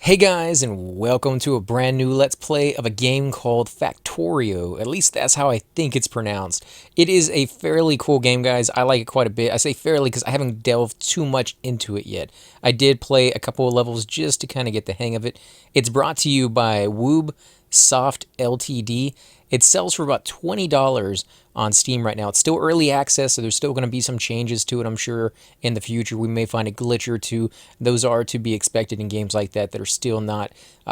Hey guys, and welcome to a brand new Let's Play of a game called Factorio. At least that's how I think it's pronounced. It is a fairly cool game, guys. I like it quite a bit. I say fairly because I haven't delved too much into it yet. I did play a couple of levels just to kind of get the hang of it. It's brought to you by Woob Soft Ltd. It sells for about $20 on Steam right now. It's still early access, so there's still going to be some changes to it, I'm sure, in the future. We may find a glitch or two. Those are to be expected in games like that that are still not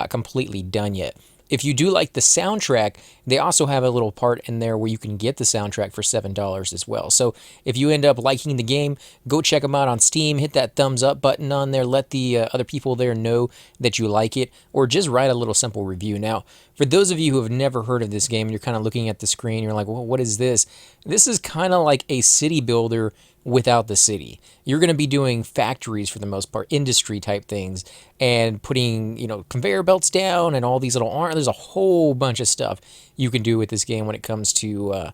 completely done yet. If you do like the soundtrack, they also have a little part in there where you can get the soundtrack for $7 as well. So if you end up liking the game, go check them out on Steam. Hit that thumbs up button on there. Let the other people there know that you like it, or just write a little simple review. Now, for those of you who have never heard of this game, you're kind of looking at the screen, you're like, well, what is this? This is kind of like a city builder without the city. You're going to be doing factories for the most part, industry type things, and putting, conveyor belts down and all these little arms. There's a whole bunch of stuff you can do with this game when it comes to,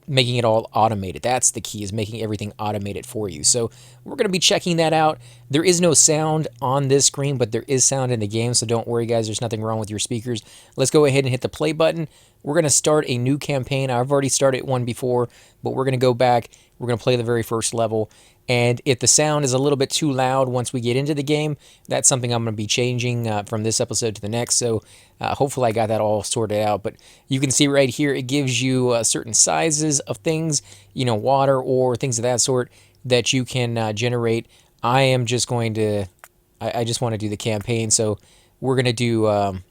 making it all automated. That's the key, is making everything automated for you. So we're going to be checking that out. There is no sound on this screen, but there is sound in the game, so don't worry, guys. There's nothing wrong with your speakers. Let's go ahead and hit the play button. We're going to start a new campaign. I've already started one before, but we're going to go back. We're going to play the very first level. And if the sound is a little bit too loud once we get into the game, that's something I'm going to be changing from this episode to the next. So hopefully I got that all sorted out. But you can see right here, it gives you certain sizes of things, water or things of that sort that you can generate. I am just going to, I just want to do the campaign. So we're going to do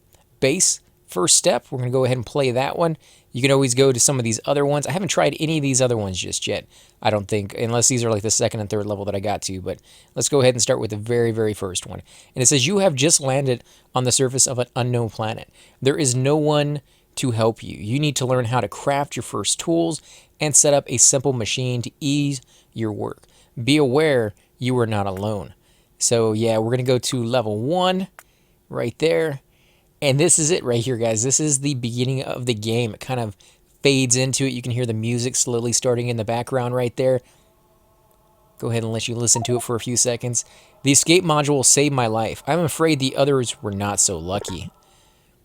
base. First step, we're going to go ahead and play that one. You can always go to some of these other ones. I haven't tried any of these other ones just yet, I don't think, unless these are like the second and third level that I got to. But let's go ahead and start with the very, very first one. And it says, you have just landed on the surface of an unknown planet. There is no one to help you. You need to learn how to craft your first tools and set up a simple machine to ease your work. Be aware you are not alone. So yeah, we're going to go to level 1 right there. And this is it right here, guys. This is the beginning of the game. It kind of fades into it. You can hear the music slowly starting in the background right there. Go ahead and let you listen to it for a few seconds. The escape module saved my life. I'm afraid the others were not so lucky.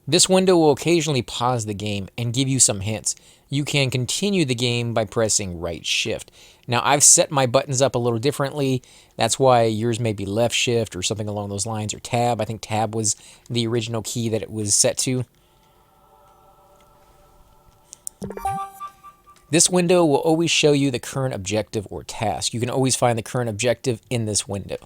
This window will occasionally pause the game and give you some hints. You can continue the game by pressing right shift. Now, I've set my buttons up a little differently. That's why yours may be left shift or something along those lines, or tab. I think tab was the original key that it was set to. This window will always show you the current objective or task. You can always find the current objective in this window.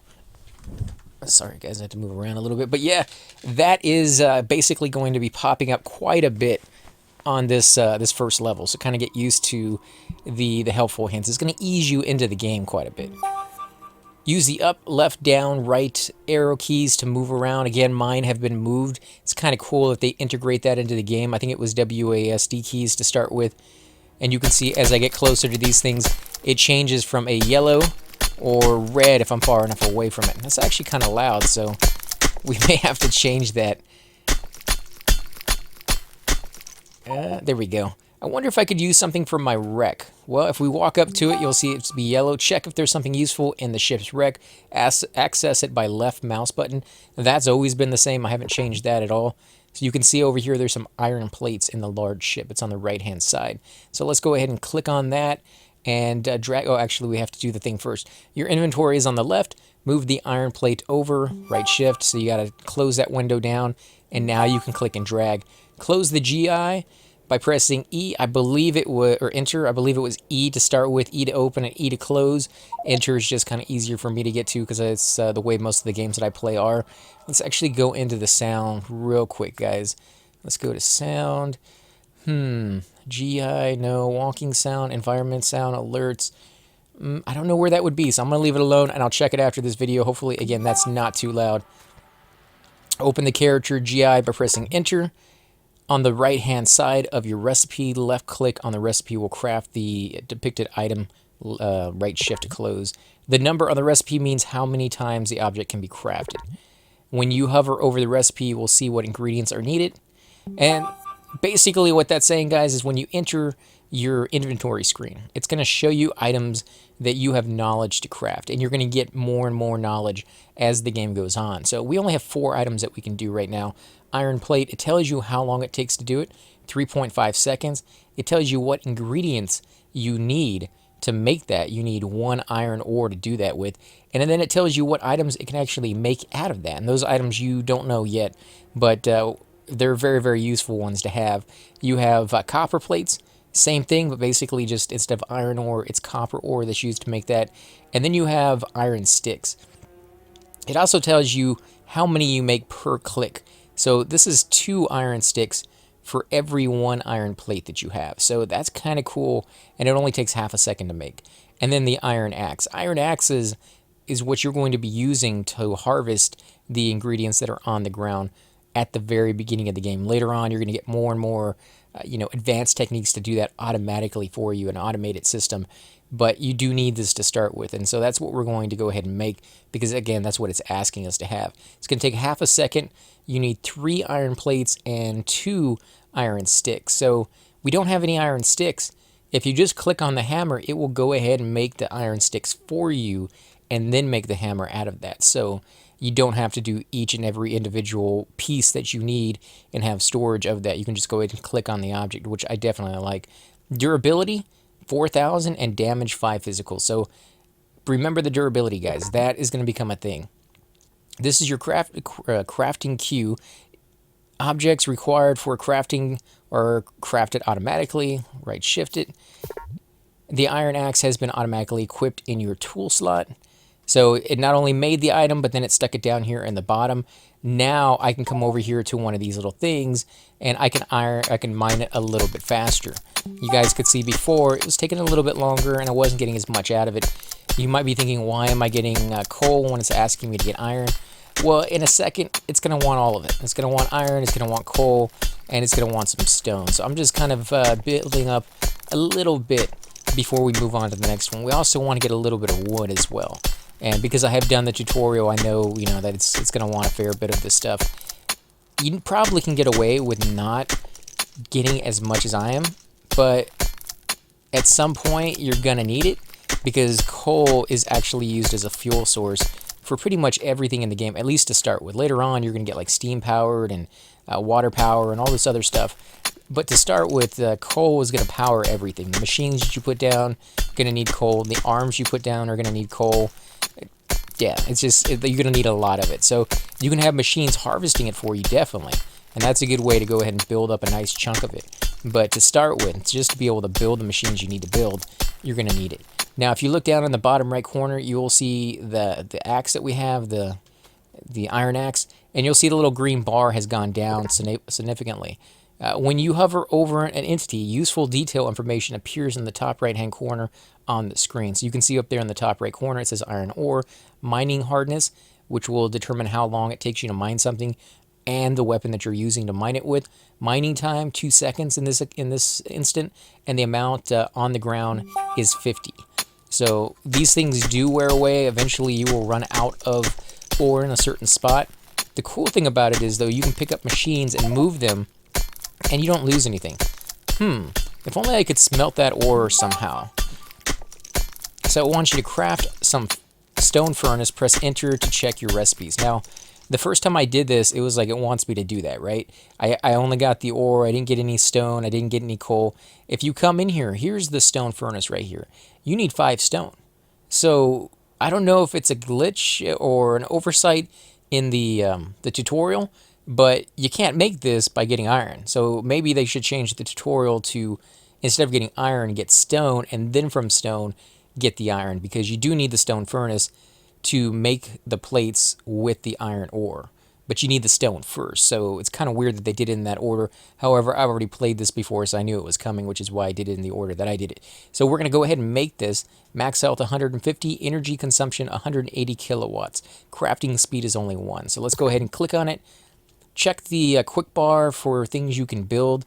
Sorry, guys, I have to move around a little bit. But yeah, that is basically going to be popping up quite a bit on this this first level. So kind of get used to the helpful hints. It's going to ease you into the game quite a bit. Use the up, left, down, right arrow keys to move around. Again, mine have been moved. It's kind of cool if they integrate that into the game. I think it was WASD keys to start with. And you can see as I get closer to these things, it changes from a yellow or red if I'm far enough away from it. That's actually kind of loud, so we may have to change that. There we go. I wonder if I could use something from my wreck. Well, if we walk up to it, you'll see it's be yellow. Check if there's something useful in the ship's wreck. Access it by left mouse button. That's always been the same. I haven't changed that at all. So you can see over here there's some iron plates in the large ship. It's on the right-hand side. So let's go ahead and click on that and drag. Oh, actually, we have to do the thing first. Your inventory is on the left. Move the iron plate over, right shift. So you got to close that window down, and now you can click and drag. Close the GI by pressing E. I believe it was, or enter. I believe it was E to start with, E to open, and E to close. Enter is just kind of easier for me to get to because it's the way most of the games that I play are. Let's actually go into the sound real quick, guys. Let's go to sound. GI, no. Walking sound, environment sound, alerts. I don't know where that would be, so I'm going to leave it alone, and I'll check it after this video. Hopefully, again, that's not too loud. Open the character GI by pressing enter. On the right-hand side of your recipe, left-click on the recipe will craft the depicted item, right shift to close. The number on the recipe means how many times the object can be crafted. When you hover over the recipe, you will see what ingredients are needed. And basically what that's saying, guys, is when you enter your inventory screen. It's going to show you items that you have knowledge to craft, and you're going to get more and more knowledge as the game goes on. So we only have 4 items that we can do right now. Iron plate, it tells you how long it takes to do it, 3.5 seconds. It tells you what ingredients you need to make that. You need 1 iron ore to do that with. And then it tells you what items it can actually make out of that. And those items you don't know yet, but they're very, very useful ones to have. You have copper plates. Same thing, but basically just instead of iron ore, it's copper ore that's used to make that. And then you have iron sticks. It also tells you how many you make per click. So this is 2 iron sticks for every 1 iron plate that you have. So that's kind of cool, and it only takes half a second to make. And then the iron axe. Iron axe is what you're going to be using to harvest the ingredients that are on the ground at the very beginning of the game. Later on, you're going to get more and more advanced techniques to do that automatically for you, an automated system. But you do need this to start with, and so that's what we're going to go ahead and make, because again, that's what it's asking us to have. It's going to take half a second. You need 3 iron plates and 2 iron sticks. So we don't have any iron sticks. If you just click on the hammer, it will go ahead and make the iron sticks for you and then make the hammer out of that. So you don't have to do each and every individual piece that you need and have storage of that. You can just go ahead and click on the object, which I definitely like. Durability, 4,000, and damage 5 physical. So remember the durability, guys. That is going to become a thing. This is your crafting queue. Objects required for crafting are crafted automatically. Right shift it. The iron axe has been automatically equipped in your tool slot. So it not only made the item, but then it stuck it down here in the bottom. Now I can come over here to one of these little things, and I can mine it a little bit faster. You guys could see before it was taking a little bit longer, and I wasn't getting as much out of it. You might be thinking, why am I getting coal when it's asking me to get iron? Well, in a second, it's going to want all of it. It's going to want iron, it's going to want coal, and it's going to want some stone. So I'm just kind of building up a little bit before we move on to the next one. We also want to get a little bit of wood as well. And because I have done the tutorial, I know, that it's going to want a fair bit of this stuff. You probably can get away with not getting as much as I am, but at some point you're going to need it, because coal is actually used as a fuel source for pretty much everything in the game, at least to start with. Later on, you're going to get like steam powered and water power and all this other stuff. But to start with, coal is going to power everything. The machines that you put down are going to need coal. The arms you put down are going to need coal. Yeah, it's just, you're going to need a lot of it. So you can have machines harvesting it for you, definitely. And that's a good way to go ahead and build up a nice chunk of it. But to start with, just to be able to build the machines you need to build, you're going to need it. Now, if you look down in the bottom right corner, you will see the axe that we have, the iron axe, and you'll see the little green bar has gone down significantly. When you hover over an entity, useful detail information appears in the top right-hand corner on the screen. So you can see up there in the top right corner, it says iron ore, mining hardness, which will determine how long it takes you to mine something, and the weapon that you're using to mine it with. Mining time, 2 seconds in this instant, and the amount on the ground is 50. So these things do wear away. Eventually you will run out of ore in a certain spot. The cool thing about it is, though, you can pick up machines and move them, and you don't lose anything. If only I could smelt that ore somehow. So it wants you to craft some stone furnace. Press enter to check your recipes. Now, the first time I did this, it was like it wants me to do that, right? I only got the ore. I didn't get any stone. I didn't get any coal. If you come in here, here's the stone furnace right here. You need 5 stone. So I don't know if it's a glitch or an oversight in the tutorial, but you can't make this by getting iron. So maybe they should change the tutorial to, instead of getting iron, get stone, and then from stone, get the iron, because you do need the stone furnace to make the plates with the iron ore. But you need the stone first, so it's kind of weird that they did it in that order. However, I've already played this before, so I knew it was coming, which is why I did it in the order that I did it. So we're going to go ahead and make this. Max health 150, energy consumption 180 kilowatts. Crafting speed is only 1. So let's go ahead and click on it. Check the quick bar for things you can build.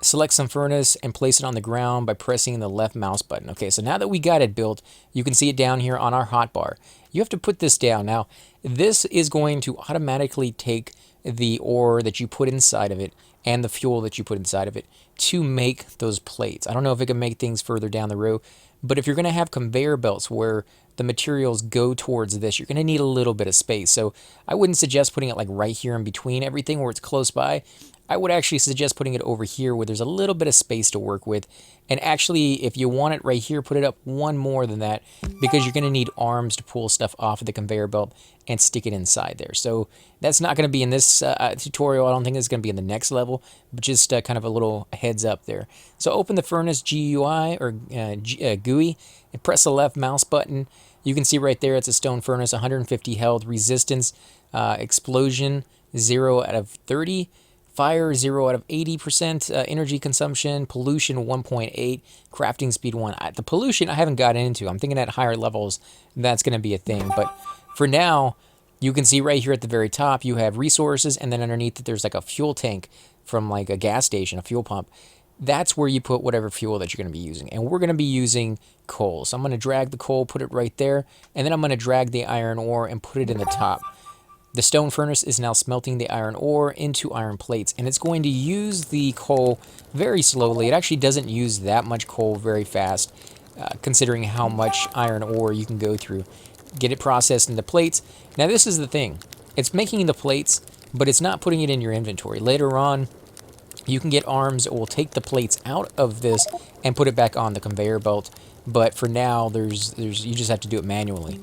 Select some furnace and place it on the ground by pressing the left mouse button. Okay, so now that we got it built, you can see it down here on our hotbar. You have to put this down. Now, this is going to automatically take the ore that you put inside of it and the fuel that you put inside of it to make those plates. I don't know if it can make things further down the road, but if you're going to have conveyor belts where the materials go towards this, you're going to need a little bit of space. So I wouldn't suggest putting it like right here in between everything where it's close by. I would actually suggest putting it over here where there's a little bit of space to work with. And actually, if you want it right here, put it up one more than that, because you're going to need arms to pull stuff off of the conveyor belt and stick it inside there. So that's not going to be in this tutorial. I don't think it's going to be in the next level, but just kind of a little heads up there. So open the furnace GUI or GUI and press the left mouse button. You can see right there it's a stone furnace, 150 health, resistance, explosion 0 out of 30. Fire 0 out of 80%, energy consumption, pollution 1.8, crafting speed 1. The pollution I haven't gotten into. I'm thinking at higher levels that's going to be a thing. But for now, you can see right here at the very top, you have resources, and then underneath it, there's like a fuel tank from like a gas station, a fuel pump. That's where you put whatever fuel that you're going to be using. And we're going to be using coal. So I'm going to drag the coal, put it right there, and then I'm going to drag the iron ore and put it in the top. The stone furnace is now smelting the iron ore into iron plates, and it's going to use the coal very slowly. It actually doesn't use that much coal very fast, considering how much iron ore you can go through. Get it processed into plates. Now this is the thing. It's making the plates, but it's not putting it in your inventory. Later on, you can get arms that will take the plates out of this and put it back on the conveyor belt. But for now, you just have to do it manually.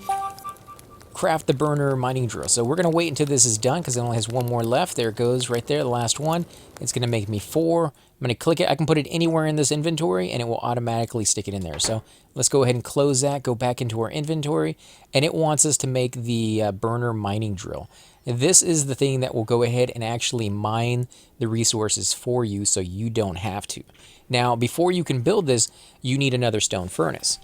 Craft the burner mining drill. So we're going to wait until this is done because it only has one more left. There it goes right there, the last one. It's going to make me 4. I'm going to click it. I can put it anywhere in this inventory and it will automatically stick it in there. So let's go ahead and close that, go back into our inventory, and it wants us to make the burner mining drill. This is the thing that will go ahead and actually mine the resources for you so you don't have to. Now, before you can build this, you need another stone furnace.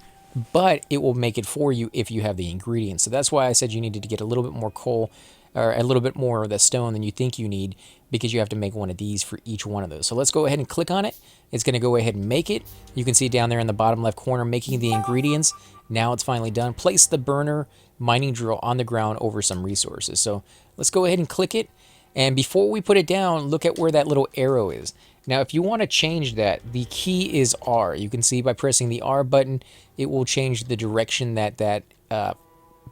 But it will make it for you if you have the ingredients. So that's why I said you needed to get a little bit more coal or a little bit more of the stone than you think you need, because you have to make one of these for each one of those. So let's go ahead and click on it. It's going to go ahead and make it. You can see down there in the bottom left corner making the ingredients. Now it's finally done. Place the burner mining drill on the ground over some resources. So let's go ahead and click it. And before we put it down, look at where that little arrow is. Now, if you want to change that, the key is R. You can see by pressing the R button, it will change the direction that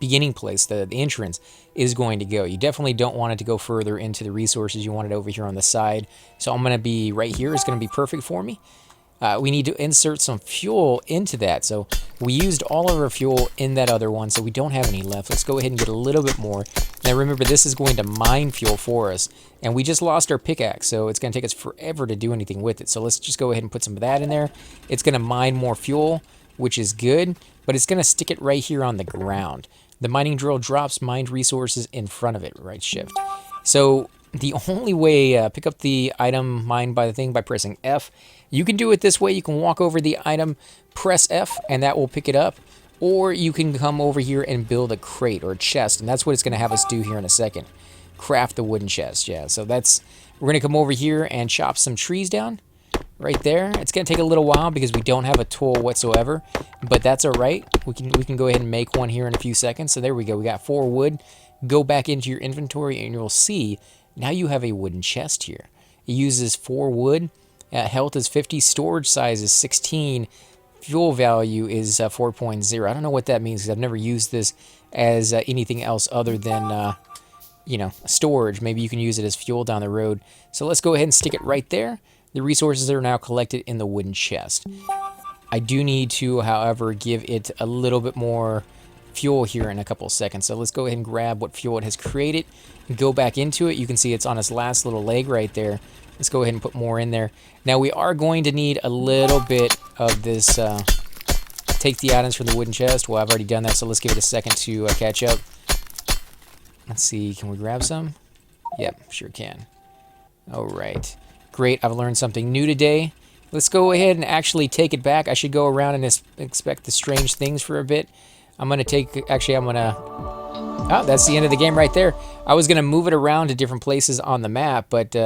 beginning place, the entrance, is going to go. You definitely don't want it to go further into the resources. You want it over here on the side. So I'm going to be right here. It's going to be perfect for me. We need to insert some fuel into that. So we used all of our fuel in that other one, so we don't have any left. Let's go ahead and get a little bit more. Now remember, this is going to mine fuel for us, and we just lost our pickaxe, so it's going to take us forever to do anything with it. So let's just go ahead and put some of that in there. It's going to mine more fuel, which is good, but it's going to stick it right here on the ground. The mining drill drops mined resources in front of it, right shift. So the only way, pick up the item mined by the thing by pressing F. You can do it this way. You can walk over the item, press F, and that will pick it up. Or you can come over here and build a crate or a chest, and that's what it's going to have us do here in a second. Craft the wooden chest, yeah. So we're going to come over here and chop some trees down right there. It's going to take a little while because we don't have a tool whatsoever, but that's all right. We can go ahead and make one here in a few seconds. So there we go. We got 4 wood. Go back into your inventory, and you'll see now you have a wooden chest here. It uses 4 wood. Health is 50. Storage size is 16. Fuel value is 4.0. I don't know what that means because I've never used this as anything else other than, storage. Maybe you can use it as fuel down the road. So let's go ahead and stick it right there. The resources are now collected in the wooden chest. I do need to, however, give it a little bit more fuel here in a couple of seconds. So let's go ahead and grab what fuel it has created and go back into it. You can see it's on its last little leg right there. Let's go ahead and put more in there. Now we are going to need a little bit of this. Take the items from the wooden chest. Well, I've already done that, so let's give it a second to catch up. Let's see, can we grab some? Yep, sure can. All right, great. I've learned something new today. Let's go ahead and actually take it back. I should go around and inspect the strange things for a bit. Oh, that's the end of the game right there. I was going to move it around to different places on the map, but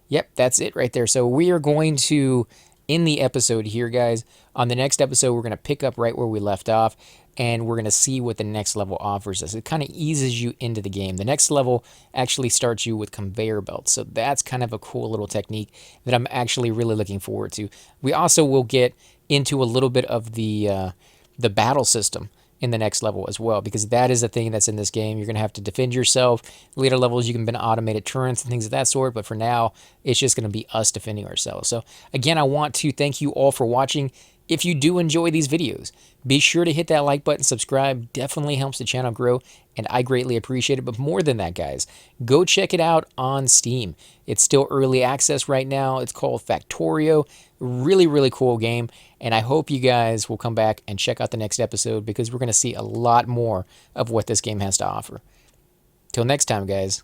yep, that's it right there. So we are going to end the episode here, guys. On the next episode, we're going to pick up right where we left off, and we're going to see what the next level offers us. It kind of eases you into the game. The next level actually starts you with conveyor belts, so that's kind of a cool little technique that I'm actually really looking forward to. We also will get into a little bit of the battle system in the next level as well, because that is a thing that's in this game. You're going to have to defend yourself. Later levels, you can build automated turrets and things of that sort, but for now, it's just going to be us defending ourselves. So again, I want to thank you all for watching. If you do enjoy these videos, be sure to hit that like button, subscribe. Definitely helps the channel grow, and I greatly appreciate it. But more than that, guys, go check it out on Steam. It's still early access right now. It's called Factorio. Really, really cool game, and I hope you guys will come back and check out the next episode, because we're going to see a lot more of what this game has to offer. Till next time, guys.